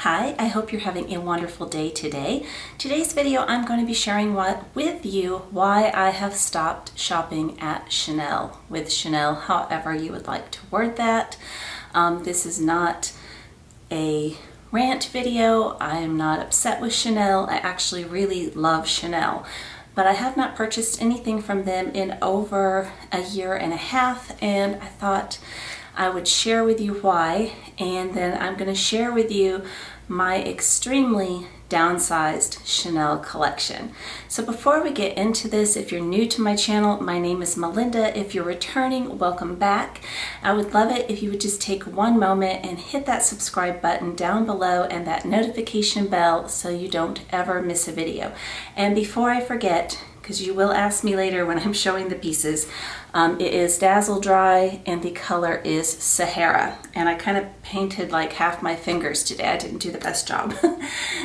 Hi, I hope you're having a wonderful day today. Today's video I'm going to be sharing with you why I have stopped shopping at Chanel, with Chanel, however you would like to word that. This is not a rant video. I am not upset with Chanel. I actually really love Chanel, but I have not purchased anything from them in over a year and a half, and I thought I would share with you why, and then I'm going to share with you my extremely downsized Chanel collection. So before we get into this, if you're new to my channel, my name is Melinda. If you're returning, welcome back. I would love it if you would just take one moment and hit that subscribe button down below and that notification bell so you don't ever miss a video. And before I forget, because you will ask me later when I'm showing the pieces, it is Dazzle Dry and the color is Sahara. And I kind of painted like half my fingers today. I didn't do the best job.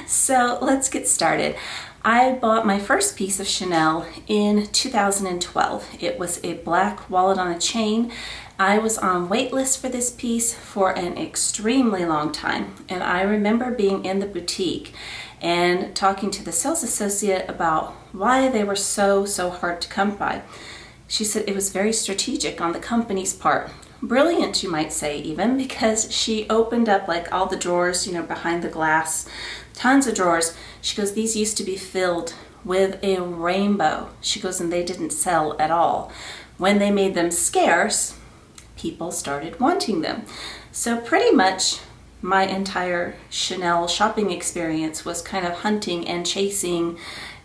So let's get started. I bought my first piece of Chanel in 2012. It was a black wallet on a chain. I was on wait list for this piece for an extremely long time. And I remember being in the boutique and talking to the sales associate about why they were so hard to come by. She said it was very strategic on the company's part. Brilliant, you might say, even, because she opened up like all the drawers, you know, behind the glass, tons of drawers. She goes, these used to be filled with a rainbow. She goes, and they didn't sell at all. When they made them scarce, people started wanting them. So pretty much my entire Chanel shopping experience was kind of hunting and chasing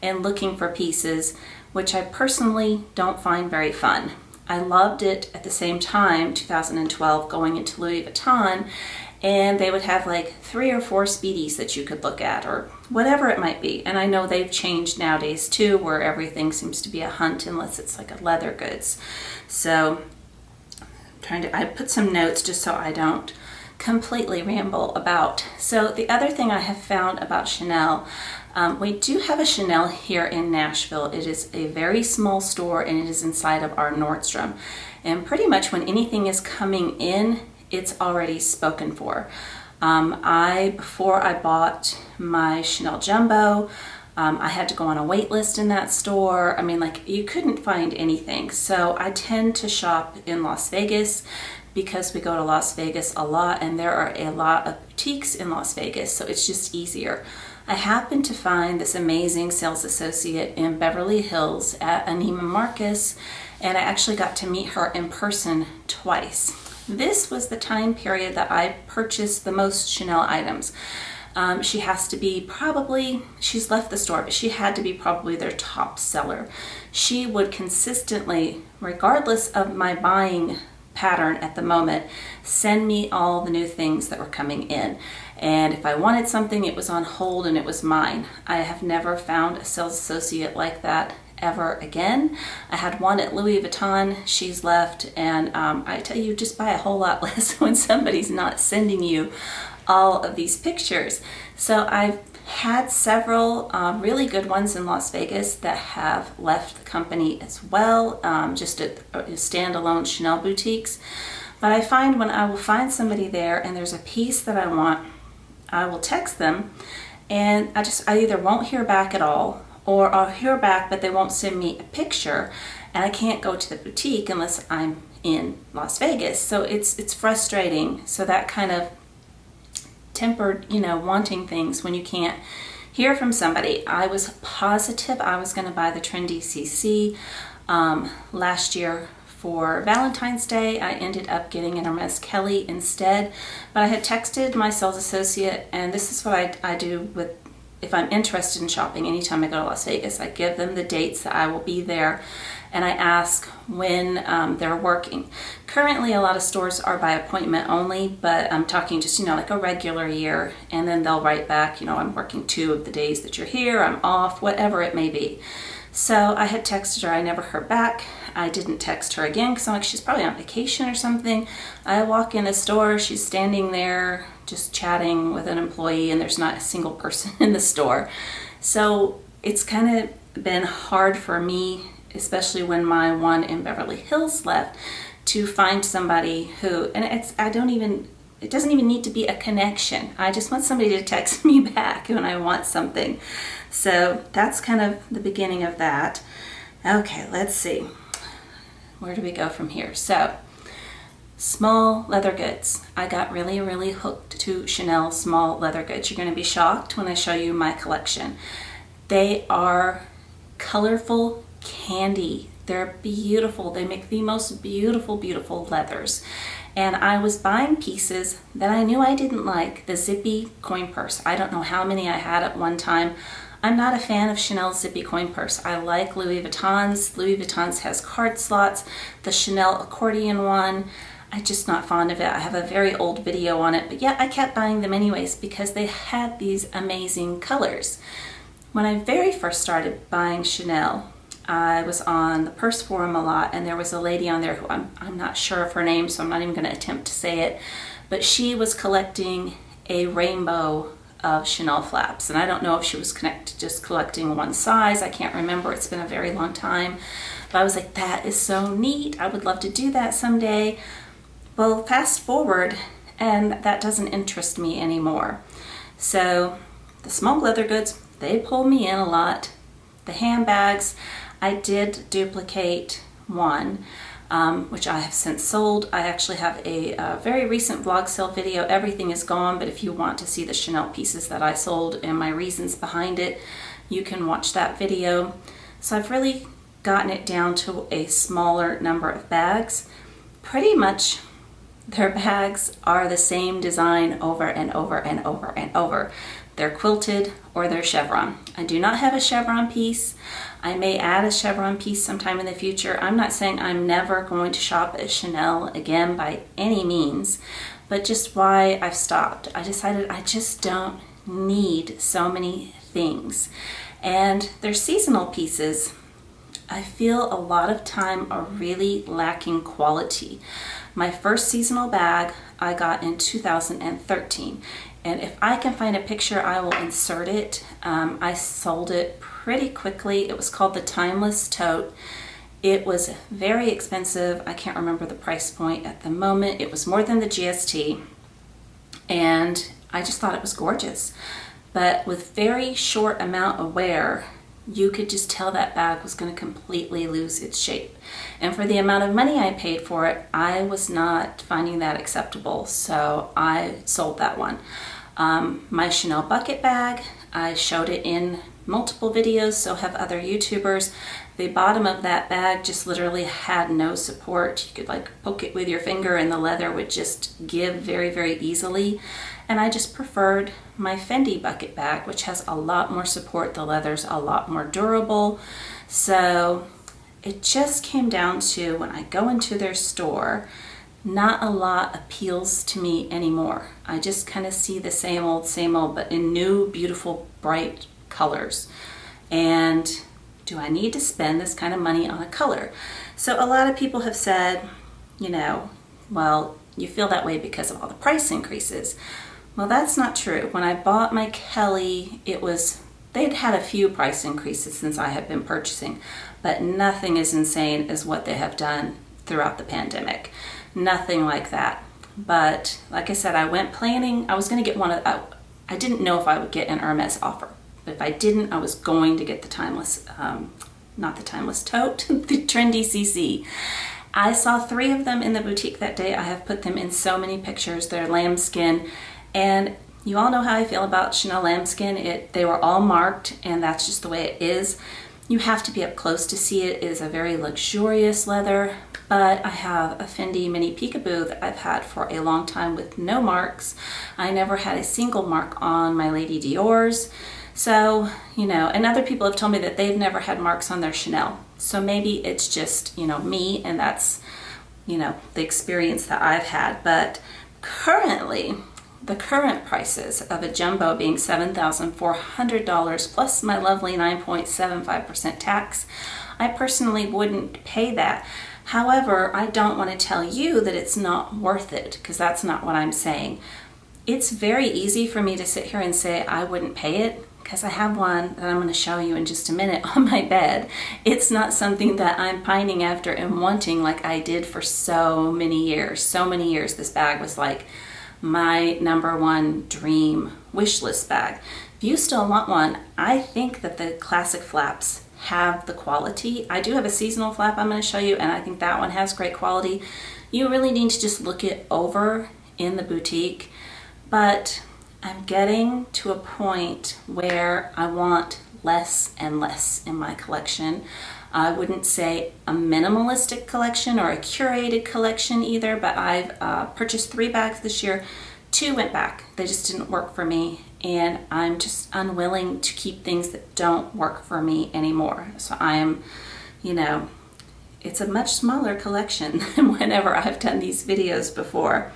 and looking for pieces, which I personally don't find very fun. I loved it at the same time, 2012, going into Louis Vuitton, and they would have like 3 or 4 speedies that you could look at or whatever it might be. And I know they've changed nowadays too, where everything seems to be a hunt unless it's like a leather goods. So I put some notes just so I don't completely ramble about. So the other thing I have found about Chanel, we do have a Chanel here in Nashville. It is a very small store and it is inside of our Nordstrom. And pretty much when anything is coming in, it's already spoken for. Before I bought my Chanel Jumbo, I had to go on a wait list in that store. I mean, like, you couldn't find anything. So I tend to shop in Las Vegas because we go to Las Vegas a lot and there are a lot of boutiques in Las Vegas, so it's just easier. I happened to find this amazing sales associate in Beverly Hills at Neiman Marcus, and I actually got to meet her in person twice. This was the time period that I purchased the most Chanel items. She has to be probably, she's left the store, but she had to be probably their top seller. She would consistently, regardless of my buying pattern at the moment, send me all the new things that were coming in. And if I wanted something, it was on hold and it was mine. I have never found a sales associate like that ever again. I had one at Louis Vuitton, she's left, and I tell you, just buy a whole lot less when somebody's not sending you all of these pictures. So I've had several really good ones in Las Vegas that have left the company as well, just at standalone Chanel boutiques. But I find when I will find somebody there and there's a piece that I want, I will text them, and I either won't hear back at all, or I'll hear back but they won't send me a picture, and I can't go to the boutique unless I'm in Las Vegas. So it's frustrating. So that kind of tempered, you know, wanting things when you can't hear from somebody. I was positive I was going to buy the Trendy CC last year for Valentine's Day. I ended up getting an Hermes Kelly instead, but I had texted my sales associate, and this is what I do with, if I'm interested in shopping anytime I go to Las Vegas, I give them the dates that I will be there, and I ask when they're working. Currently, a lot of stores are by appointment only, but I'm talking just, you know, like a regular year, and then they'll write back, you know, I'm working 2 of the days that you're here, I'm off, whatever it may be. So I had texted her, I never heard back. I didn't text her again because I'm like, she's probably on vacation or something. I walk in a store, she's standing there just chatting with an employee, and there's not a single person in the store. So it's kind of been hard for me, especially when my one in Beverly Hills left, to find somebody who, and I don't even it doesn't even need to be a connection. I just want somebody to text me back when I want something. So that's kind of the beginning of that. Okay, let's see. Where do we go from here? So, small leather goods. I got really, really hooked to Chanel small leather goods. You're going to be shocked when I show you my collection. They are colorful candy. They're beautiful. They make the most beautiful, beautiful leathers. And I was buying pieces that I knew I didn't like. The zippy coin purse. I don't know how many I had at one time. I'm not a fan of Chanel's zippy coin purse. I like Louis Vuitton's. Louis Vuitton's has card slots. The Chanel accordion one, I'm just not fond of it. I have a very old video on it, but yeah, I kept buying them anyways because they had these amazing colors. When I very first started buying Chanel, I was on the purse forum a lot, and there was a lady on there who I'm not sure of her name, so I'm not even going to attempt to say it, but she was collecting a rainbow of Chanel flaps, and I don't know if she was just collecting one size. I can't remember. It's been a very long time, but I was like, that is so neat. I would love to do that someday. Well, fast forward, and that doesn't interest me anymore. So the small leather goods, they pull me in a lot. The handbags, I did duplicate one, which I have since sold. I actually have a very recent vlog sale video. Everything is gone, but if you want to see the Chanel pieces that I sold and my reasons behind it, you can watch that video. So I've really gotten it down to a smaller number of bags. Pretty much their bags are the same design over and over and over and over. They're quilted or they're chevron. I do not have a chevron piece. I may add a chevron piece sometime in the future. I'm not saying I'm never going to shop at Chanel again by any means, but just why I've stopped. I decided I just don't need so many things. And their seasonal pieces, I feel a lot of time are really lacking quality. My first seasonal bag I got in 2013. And if I can find a picture, I will insert it. I sold it pretty quickly. It was called the Timeless Tote. It was very expensive. I can't remember the price point at the moment. It was more than the GST. And I just thought it was gorgeous. But with very short amount of wear, you could just tell that bag was going to completely lose its shape. And for the amount of money I paid for it, I was not finding that acceptable. So I sold that one. My Chanel bucket bag, I showed it in multiple videos, so have other YouTubers. The bottom of that bag just literally had no support. You could like poke it with your finger and the leather would just give very, very easily. And I just preferred my Fendi bucket bag, which has a lot more support. The leather's a lot more durable. So it just came down to when I go into their store, not a lot appeals to me anymore. I just kind of see the same old, but in new, beautiful, bright colors. And do I need to spend this kind of money on a color? So a lot of people have said, you know, well, you feel that way because of all the price increases. Well, that's not true. When I bought my Kelly, they'd had a few price increases since I had been purchasing, but nothing as insane as what they have done throughout the pandemic. Nothing like that. But like I said, I went planning. I was going to get I didn't know if I would get an Hermes offer. But if I didn't, I was going to get the Timeless, not the Timeless Tote, the Trendy CC. I saw 3 of them in the boutique that day. I have put them in so many pictures. They're lambskin. And you all know how I feel about Chanel lambskin. They were all marked, and that's just the way it is. You have to be up close to see it. It is a very luxurious leather. But I have a Fendi mini peekaboo that I've had for a long time with no marks. I never had a single mark on my Lady Dior's. So, you know, and other people have told me that they've never had marks on their Chanel. So maybe it's just, you know, me, and that's, you know, the experience that I've had. But currently, the current prices of a jumbo being $7,400 plus my lovely 9.75% tax, I personally wouldn't pay that. However, I don't want to tell you that it's not worth it, because that's not what I'm saying. It's very easy for me to sit here and say I wouldn't pay it, because I have one that I'm going to show you in just a minute on my bed. It's not something that I'm pining after and wanting like I did for so many years. So many years this bag was like my #1 dream wish list bag. If you still want one, I think that the classic flaps have the quality. I do have a seasonal flap I'm going to show you, and I think that one has great quality. You really need to just look it over in the boutique, but I'm getting to a point where I want less and less in my collection. I wouldn't say a minimalistic collection or a curated collection either, but I've purchased 3 bags this year. 2 went back. They just didn't work for me, and I'm just unwilling to keep things that don't work for me anymore. So I am, it's a much smaller collection than whenever I've done these videos before.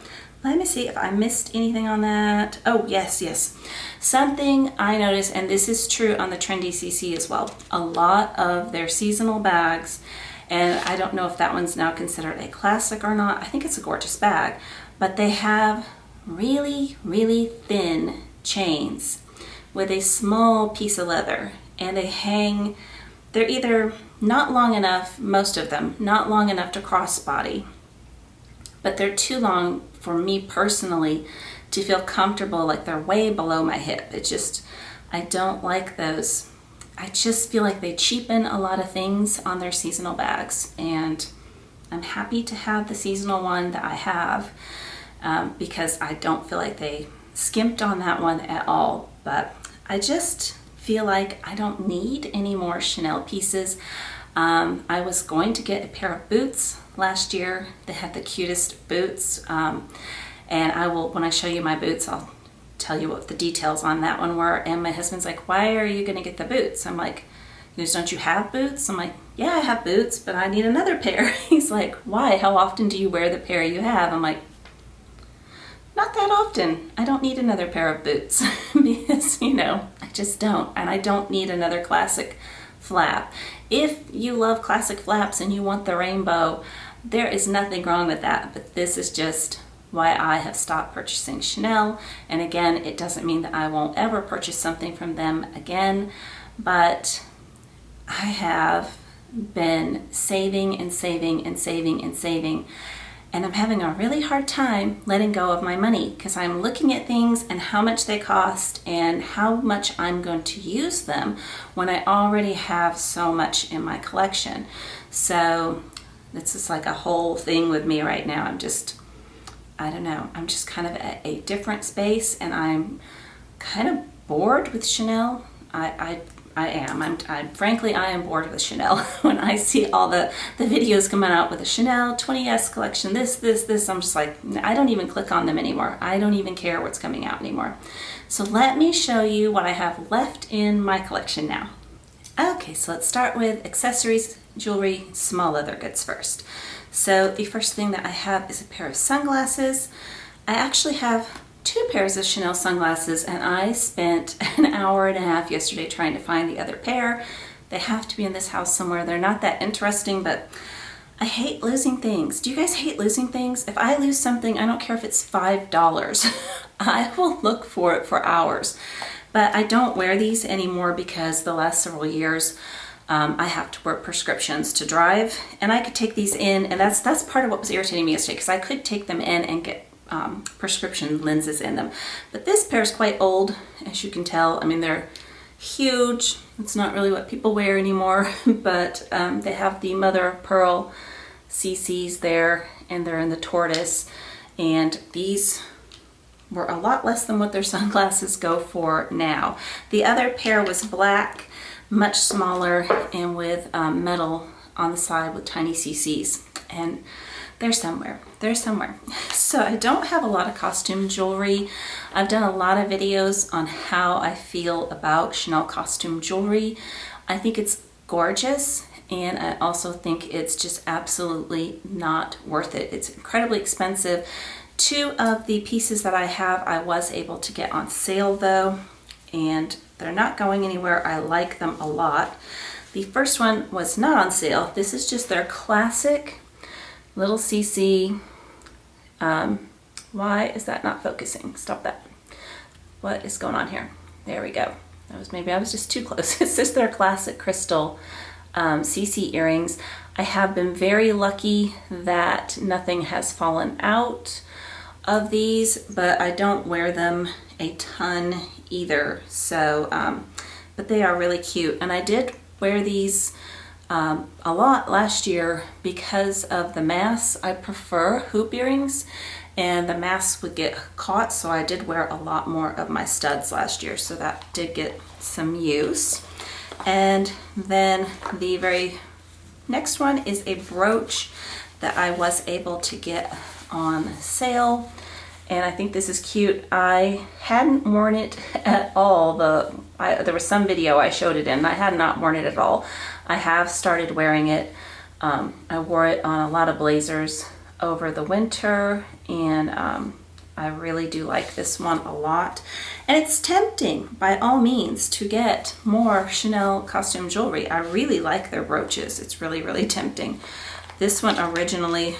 Let me see if I missed anything on that. Oh, yes. Something I noticed, and this is true on the Trendy CC as well, a lot of their seasonal bags, and I don't know if that one's now considered a classic or not. I think it's a gorgeous bag, but they have really, really thin chains with a small piece of leather, and they're either not long enough, most of them, not long enough to crossbody, but they're too long for me personally to feel comfortable, like they're way below my hip. I don't like those. I just feel like they cheapen a lot of things on their seasonal bags, and I'm happy to have the seasonal one that I have because I don't feel like they skimped on that one at all, but I just feel like I don't need any more Chanel pieces. I was going to get a pair of boots last year. They had the cutest boots, and when I show you my boots, I'll tell you what the details on that one were. And my husband's like, "Why are you going to get the boots?" I'm like, he goes, "Don't you have boots?" I'm like, "Yeah, I have boots, but I need another pair." He's like, "Why? How often do you wear the pair you have?" I'm like, "Not that often. I don't need another pair of boots." Because, I just don't. And I don't need another classic flap. If you love classic flaps and you want the rainbow, there is nothing wrong with that, but this is just why I have stopped purchasing Chanel. And again, it doesn't mean that I won't ever purchase something from them again, but I have been saving and saving and saving and saving, and I'm having a really hard time letting go of my money because I'm looking at things and how much they cost and how much I'm going to use them when I already have so much in my collection. So it's just like a whole thing with me right now. I don't know, I'm just kind of at a different space, and I'm kind of bored with Chanel. Frankly, I am bored with Chanel. When I see all the videos coming out with the Chanel 20S collection, this, I'm just like, I don't even click on them anymore. I don't even care what's coming out anymore. So let me show you what I have left in my collection now. Okay, so let's start with accessories, jewelry, small leather goods first. So the first thing that I have is a pair of sunglasses. I actually have 2 pairs of Chanel sunglasses, and I spent an hour and a half yesterday trying to find the other pair. They have to be in this house somewhere. They're not that interesting, but I hate losing things. Do you guys hate losing things? If I lose something, I don't care if it's $5. I will look for it for hours. But I don't wear these anymore because the last several years I have to work prescriptions to drive, and I could take these in, and that's part of what was irritating me yesterday, because I could take them in and get prescription lenses in them. But this pair is quite old, as you can tell. I mean, they're huge. It's not really what people wear anymore, but they have the mother of pearl CCs there, and they're in the tortoise, and these were a lot less than what their sunglasses go for now. The other pair was black, much smaller, and with metal on the side with tiny CCs, and they're somewhere. So I don't have a lot of costume jewelry. I've done a lot of videos on how I feel about Chanel costume jewelry. I think it's gorgeous, and I also think it's just absolutely not worth it. It's incredibly expensive. 2 of the pieces that I have, I was able to get on sale though, and they're not going anywhere. I like them a lot. The first one was not on sale. This is just their classic little CC. Why is that not focusing? Stop that. What is going on here? There we go. Maybe I was just too close. It's just their classic crystal CC earrings. I have been very lucky that nothing has fallen out of these, but I don't wear them a ton either. So, but they are really cute. And I did wear these a lot last year because of the mass. I prefer hoop earrings, and the mass would get caught, so I did wear a lot more of my studs last year, so that did get some use. And then the very next one is a brooch that I was able to get on sale, and I think this is cute. I hadn't worn it at all. There was some video I showed it in, and I had not worn it at all. I have started wearing it. I wore it on a lot of blazers over the winter, and I really do like this one a lot. And it's tempting by all means to get more Chanel costume jewelry. I really like their brooches. It's really, really tempting. This one originally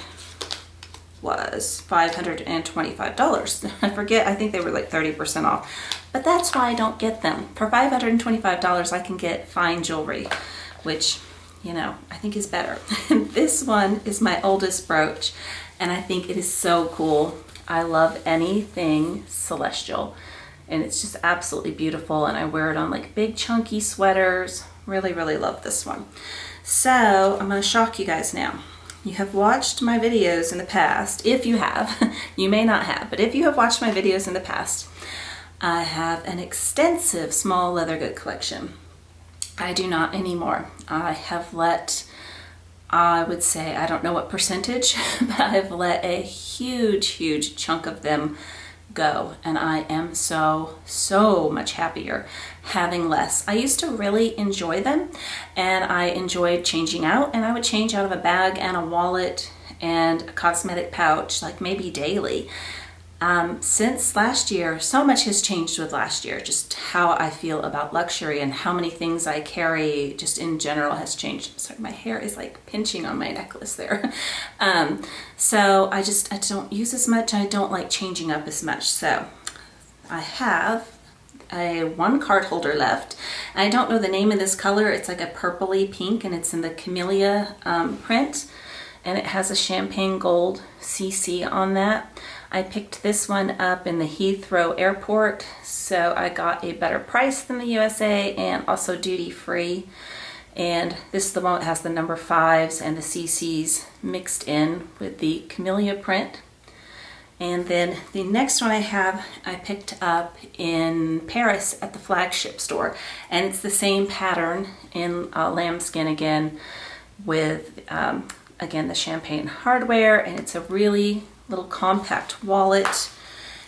was $525. I forget, I think they were like 30% off. But that's why I don't get them. For $525 I can get fine jewelry, which, you know, I think is better. This one is my oldest brooch, and I think it is so cool. I love anything celestial, and it's just absolutely beautiful, and I wear it on like big chunky sweaters. Really, really love this one. So I'm going to shock you guys now. You have watched my videos in the past. If you have, you may not have, but if you have watched my videos in the past, I have an extensive small leather good collection. I do not anymore. I have let, I would say, I don't know what percentage, but I've let a huge chunk of them go, and I am so much happier having less. I used to really enjoy them, and I enjoyed changing out, and I would change out of a bag and a wallet and a cosmetic pouch like maybe daily. Since last year, so much has changed with last year. Just how I feel about luxury and how many things I carry just in general has changed. Sorry, my hair is like pinching on my necklace there. So I don't use as much. I don't like changing up as much. So I have one card holder left. I don't know the name of this color. It's like a purpley pink, and it's in the camellia print, and it has a champagne gold CC on that. I picked this one up in the Heathrow airport, so I got a better price than the USA and also duty free. And this is the one that has the number 5s and the CCs mixed in with the camellia print. And then the next one I picked up in Paris at the flagship store, and it's the same pattern in lambskin again with again the champagne hardware, and it's a really little compact wallet.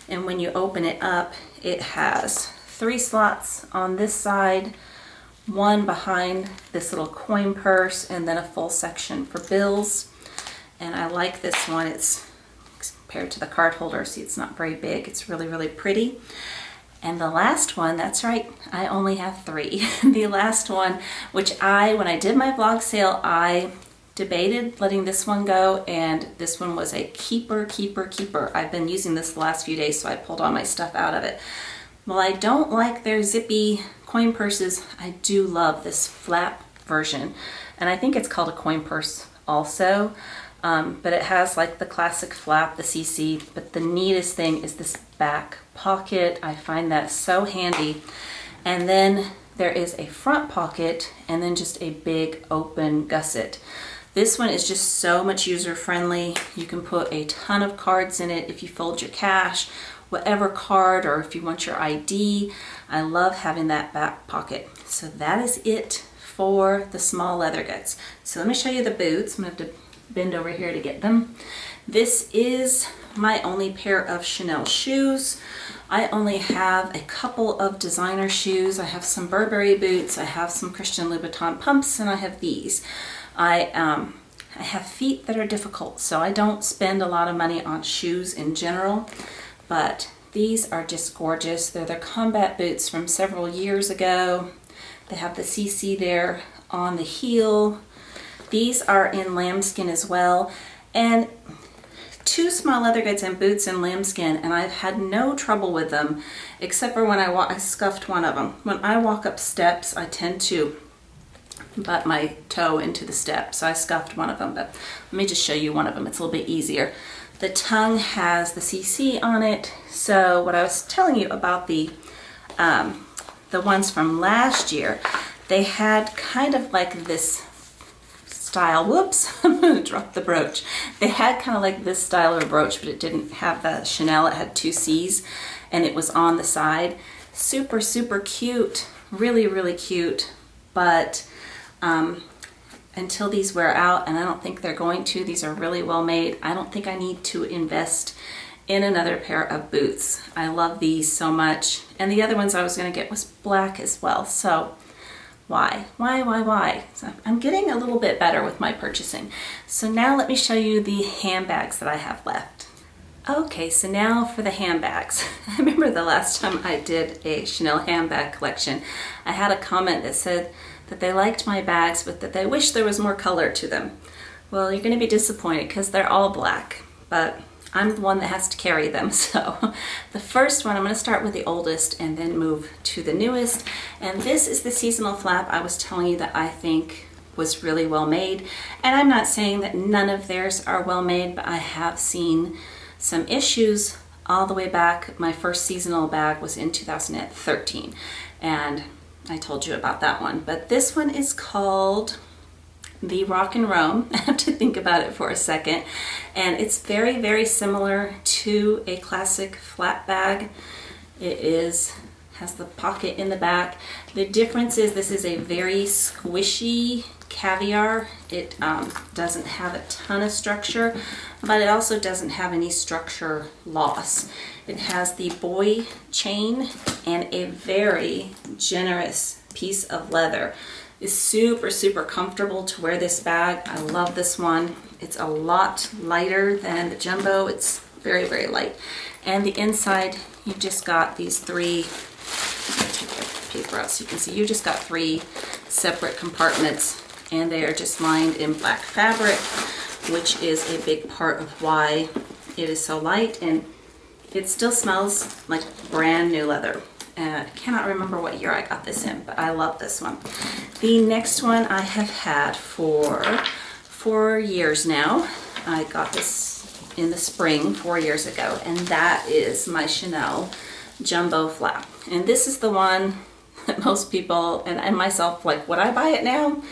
And when you open it up, it has 3 slots on this side, 1 behind this little coin purse, and then a full section for bills. And I like this one. It's compared to the card holder, see, it's not very big. It's really pretty. And the last one, that's right, I only have 3. The last one, which when I did my vlog sale, I debated letting this one go, and this one was a keeper. I've been using this the last few days, so I pulled all my stuff out of it. While I don't like their zippy coin purses, I do love this flap version, and I think it's called a coin purse also, but it has like the classic flap, the CC, but the neatest thing is this back pocket. I find that so handy. And then there is a front pocket, and then just a big open gusset. This one is just so much user-friendly. You can put a ton of cards in it if you fold your cash, whatever card, or if you want your ID. I love having that back pocket. So that is it for the small leather goods. So let me show you the boots. I'm gonna have to bend over here to get them. This is my only pair of Chanel shoes. I only have a couple of designer shoes. I have some Burberry boots, I have some Christian Louboutin pumps, and I have these. I have feet that are difficult, so I don't spend a lot of money on shoes in general, but these are just gorgeous. They're the combat boots from several years ago. They have the CC there on the heel. These are in lambskin as well, and 2 small leather goods and boots in lambskin, and I've had no trouble with them, except for when I scuffed one of them. When I walk up steps, I tend to butt my toe into the step, so I scuffed one of them. But let me just show you one of them. It's a little bit easier. The tongue has the CC on it. So what I was telling you about the ones from last year, they had kind of like this style, whoops, I'm gonna drop the brooch. They had kind of like this style of brooch, but it didn't have the Chanel. It had two C's and it was on the side. Super, super cute, really, really cute. But until these wear out, and I don't think they're going to, these are really well made. I don't think I need to invest in another pair of boots. I love these so much. And the other ones I was gonna get was black as well. So why? So I'm getting a little bit better with my purchasing. So now let me show you the handbags that I have left. Okay, so now for the handbags. I remember the last time I did a Chanel handbag collection, I had a comment that said that they liked my bags, but that they wish there was more color to them. Well, you're gonna be disappointed because they're all black, but I'm the one that has to carry them. So the first one, I'm going to start with the oldest and then move to the newest. And this is the seasonal flap I was telling you that I think was really well made. And I'm not saying that none of theirs are well made, but I have seen some issues all the way back. My first seasonal bag was in 2013. And I told you about that one. But this one is called the Rock and Roam. I have to think about it for a second. And it's very, very similar to a classic flat bag. It has the pocket in the back. The difference is this is a very squishy caviar. It doesn't have a ton of structure, but it also doesn't have any structure loss. It has the buoy chain and a very generous piece of leather. It's super, super comfortable to wear this bag. I love this one. It's a lot lighter than the jumbo. It's very, very light. And the inside, you just got these three, take the paper out so you can see, you just got three separate compartments, and they are just lined in black fabric, which is a big part of why it is so light. And it still smells like brand new leather. I cannot remember what year I got this in, but I love this one. The next one I have had for 4 years now. I got this in the spring 4 years ago, and that is my Chanel Jumbo Flap. And this is the one that most people, and myself, like, would I buy it now?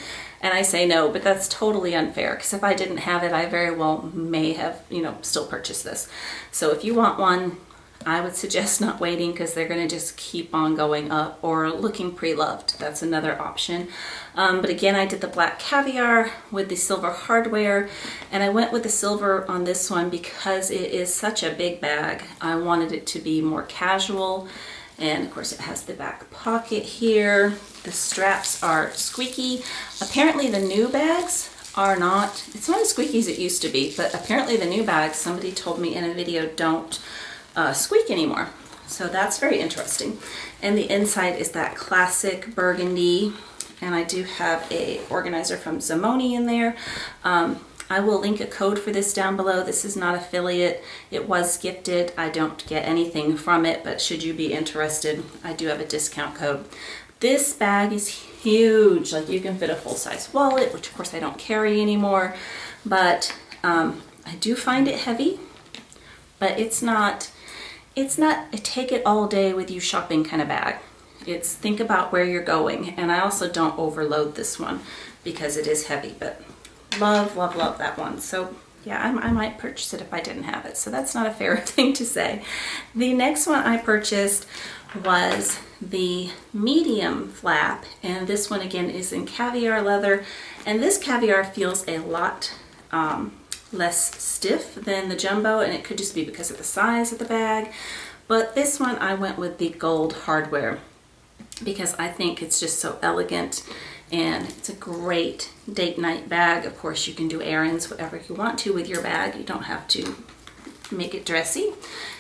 And I say no, but that's totally unfair, because if I didn't have it, I very well may have, still purchased this. So if you want one, I would suggest not waiting, because they're going to just keep on going up, or looking pre-loved. That's another option. But again, I did the black caviar with the silver hardware, and I went with the silver on this one because it is such a big bag. I wanted it to be more casual, and of course it has the back pocket here. The straps are squeaky. Apparently the new bags are not, it's not as squeaky as it used to be, but apparently the new bags, somebody told me in a video, don't squeak anymore. So that's very interesting. And the inside is that classic burgundy, and I do have a organizer from Zimone in there. I will link a code for this down below. This is not affiliate. It was gifted. I don't get anything from it, but should you be interested, I do have a discount code. This bag is huge. Like, you can fit a full-size wallet, which of course I don't carry anymore, but I do find it heavy, but it's not a take it all day with you shopping kind of bag. It's think about where you're going. And I also don't overload this one because it is heavy, but love, love, love that one. So yeah, I might purchase it if I didn't have it. So that's not a fair thing to say. The next one I purchased was the medium flap. And this one again is in caviar leather. And this caviar feels a lot less stiff than the jumbo, and it could just be because of the size of the bag. But this one I went with the gold hardware because I think it's just so elegant, and it's a great date night bag. Of course, you can do errands, whatever you want to with your bag. You don't have to make it dressy.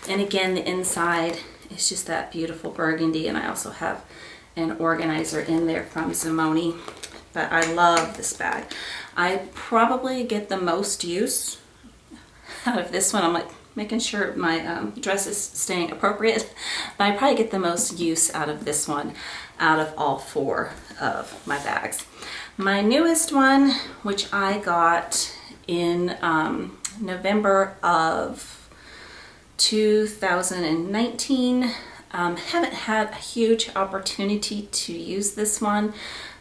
And again, the inside is just that beautiful burgundy, and I also have an organizer in there from Zimone. But I love this bag. I probably get the most use out of this one. I'm like making sure my dress is staying appropriate, but I probably get the most use out of this one out of all 4 of my bags. My newest one, which I got in November of 2019. Haven't had a huge opportunity to use this one.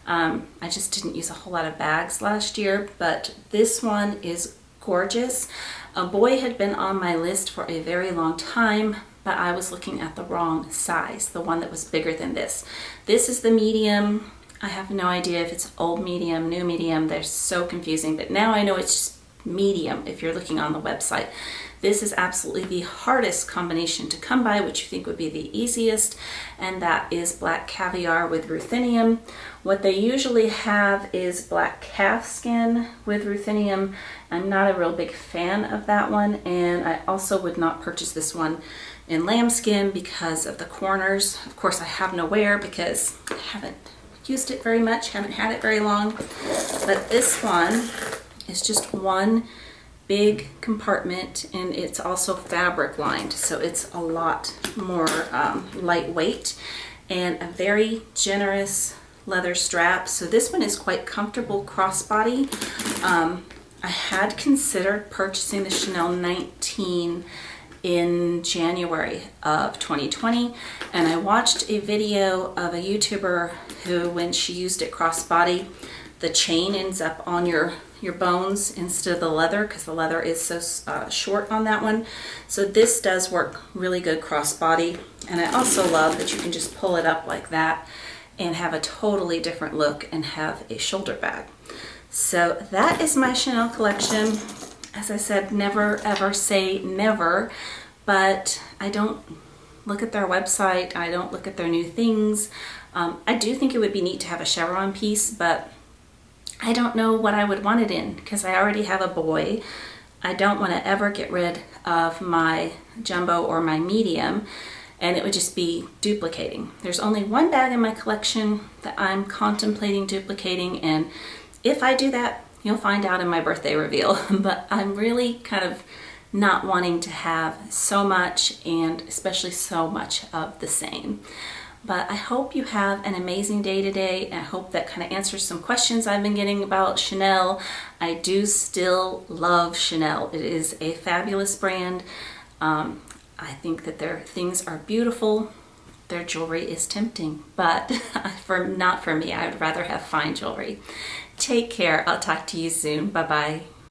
I just didn't use a whole lot of bags last year, but this one is gorgeous. A boy had been on my list for a very long time, but I was looking at the wrong size, the one that was bigger than this. This is the medium. I have no idea if it's old medium, new medium. They're so confusing, but now I know it's just medium if you're looking on the website. This is absolutely the hardest combination to come by, which you think would be the easiest, and that is black caviar with ruthenium. What they usually have is black calf skin with ruthenium. I'm not a real big fan of that one, and I also would not purchase this one in lambskin because of the corners. Of course, I have no wear because I haven't used it very much, haven't had it very long, but this one is just one big compartment, and it's also fabric lined, so it's a lot more lightweight, and a very generous leather strap. So this one is quite comfortable crossbody. I had considered purchasing the Chanel 19 in January of 2020, and I watched a video of a YouTuber who, when she used it crossbody, the chain ends up on your bones instead of the leather, because the leather is so short on that one. So this does work really good crossbody, and I also love that you can just pull it up like that and have a totally different look and have a shoulder bag. So that is my Chanel collection. As I said, never ever say never, but I don't look at their website, I don't look at their new things. I do think it would be neat to have a chevron piece, but I don't know what I would want it in because I already have a boy. I don't want to ever get rid of my jumbo or my medium, and it would just be duplicating. There's only one bag in my collection that I'm contemplating duplicating, and if I do that, you'll find out in my birthday reveal. But I'm really kind of not wanting to have so much, and especially so much of the same. But I hope you have an amazing day today, and I hope that kind of answers some questions I've been getting about Chanel. I do still love Chanel. It is a fabulous brand. I think that their things are beautiful. Their jewelry is tempting, but not for me. I would rather have fine jewelry. Take care. I'll talk to you soon. Bye-bye.